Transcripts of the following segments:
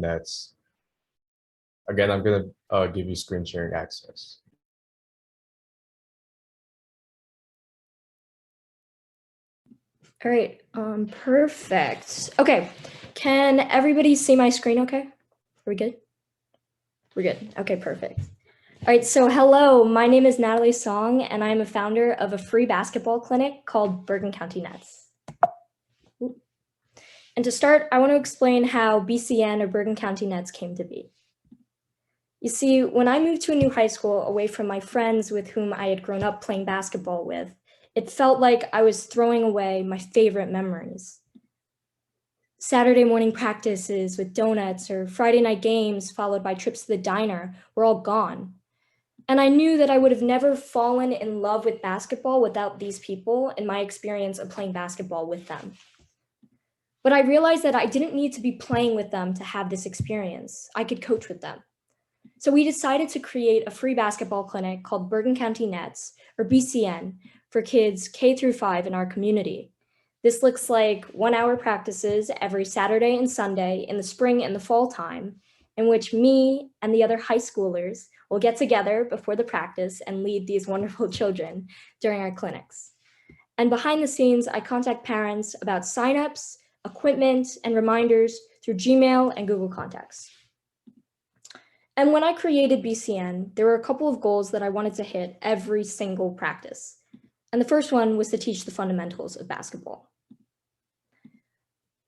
Nets. Again, I'm going to give you screen sharing access. All right, perfect. Okay, can everybody see my screen okay? Are we good? We're good. Okay, perfect. All right, so hello, my name is Natalie Song, and I'm a founder of a free basketball clinic called Bergen County Nets. And to start, I want to explain how BCN, or Bergen County Nets, came to be. You see, when I moved to a new high school away from my friends with whom I had grown up playing basketball with, it felt like I was throwing away my favorite memories. Saturday morning practices with donuts or Friday night games followed by trips to the diner were all gone. And I knew that I would have never fallen in love with basketball without these people and my experience of playing basketball with them. But I realized that I didn't need to be playing with them to have this experience. I could coach with them. So we decided to create a free basketball clinic called Bergen County Nets, or BCN, for kids K through 5 in our community. This looks like 1-hour practices every Saturday and Sunday in the spring and the fall time, in which me and the other high schoolers will get together before the practice and lead these wonderful children during our clinics. And behind the scenes, I contact parents about signups, equipment, and reminders through Gmail and Google Contacts. And when I created BCN, there were a couple of goals that I wanted to hit every single practice. And the first one was to teach the fundamentals of basketball.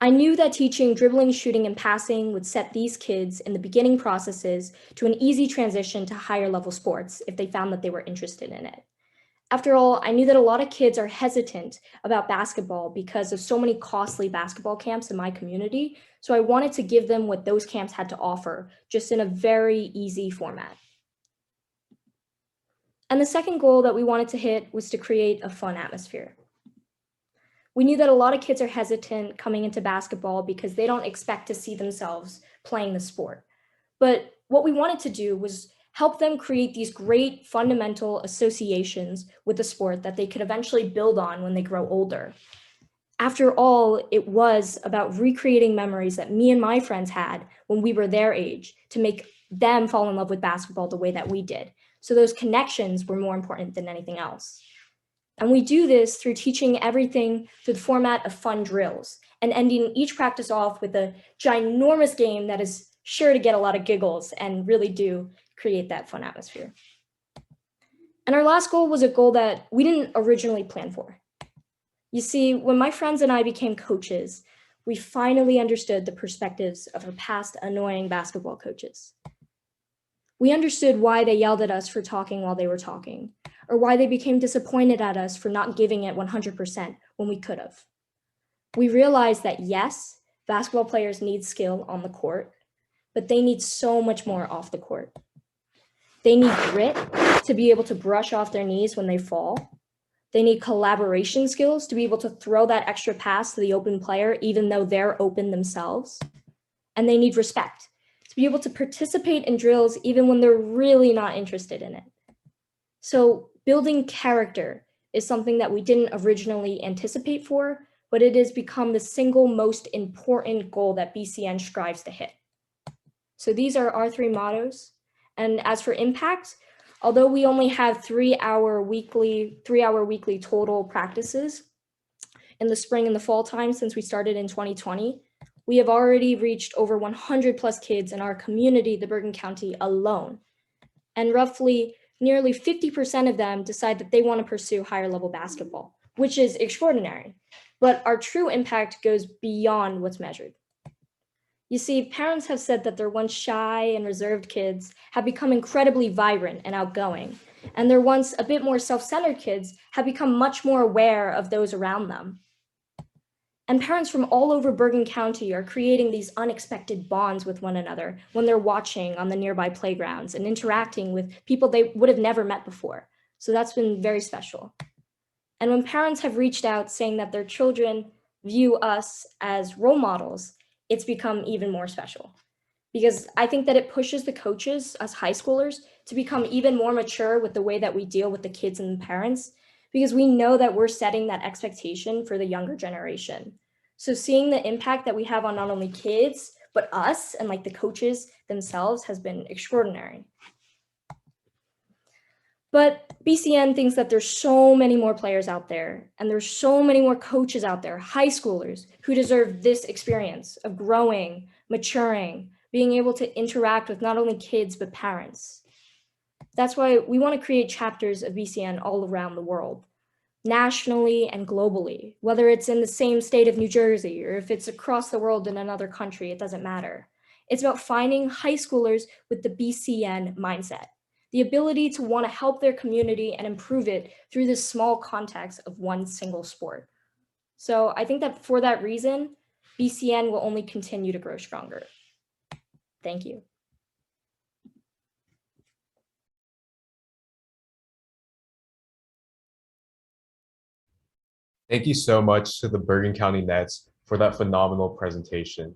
I knew that teaching dribbling, shooting, and passing would set these kids in the beginning processes to an easy transition to higher level sports if they found that they were interested in it. After all, I knew that a lot of kids are hesitant about basketball because of so many costly basketball camps in my community, so I wanted to give them what those camps had to offer, just in a very easy format. And the second goal that we wanted to hit was to create a fun atmosphere. We knew that a lot of kids are hesitant coming into basketball because they don't expect to see themselves playing the sport. But what we wanted to do was help them create these great fundamental associations with the sport that they could eventually build on when they grow older. After all, it was about recreating memories that me and my friends had when we were their age to make them fall in love with basketball the way that we did. So those connections were more important than anything else. And we do this through teaching everything through the format of fun drills and ending each practice off with a ginormous game that is sure to get a lot of giggles and really do create that fun atmosphere. And our last goal was a goal that we didn't originally plan for. You see, when my friends and I became coaches, we finally understood the perspectives of our past annoying basketball coaches. We understood why they yelled at us for talking while they were talking, or why they became disappointed at us for not giving it 100% when we could have. We realized that yes, basketball players need skill on the court, but they need so much more off the court. They need grit to be able to brush off their knees when they fall. They need collaboration skills to be able to throw that extra pass to the open player, even though they're open themselves. And they need respect to be able to participate in drills, even when they're really not interested in it. So building character is something that we didn't originally anticipate for, but it has become the single most important goal that BCN strives to hit. So these are our 3 mottos. And as for impact, although we only have 3-hour weekly total practices in the spring and the fall time since we started in 2020, we have already reached over 100 plus kids in our community, the Bergen County alone. And roughly nearly 50% of them decide that they want to pursue higher level basketball, which is extraordinary. But our true impact goes beyond what's measured. You see, parents have said that their once shy and reserved kids have become incredibly vibrant and outgoing, and their once a bit more self-centered kids have become much more aware of those around them. And parents from all over Bergen County are creating these unexpected bonds with one another when they're watching on the nearby playgrounds and interacting with people they would have never met before. So that's been very special. And when parents have reached out saying that their children view us as role models, it's become even more special. Because I think that it pushes the coaches, us high schoolers, to become even more mature with the way that we deal with the kids and the parents, because we know that we're setting that expectation for the younger generation. So seeing the impact that we have on not only kids, but us and like the coaches themselves has been extraordinary. But BCN thinks that there's so many more players out there, and there's so many more coaches out there, high schoolers, who deserve this experience of growing, maturing, being able to interact with not only kids, but parents. That's why we want to create chapters of BCN all around the world, nationally and globally, whether it's in the same state of New Jersey or if it's across the world in another country, it doesn't matter. It's about finding high schoolers with the BCN mindset, the ability to want to help their community and improve it through this small context of one single sport. So I think that for that reason, BCN will only continue to grow stronger. Thank you. Thank you so much to the Bergen County Nets for that phenomenal presentation.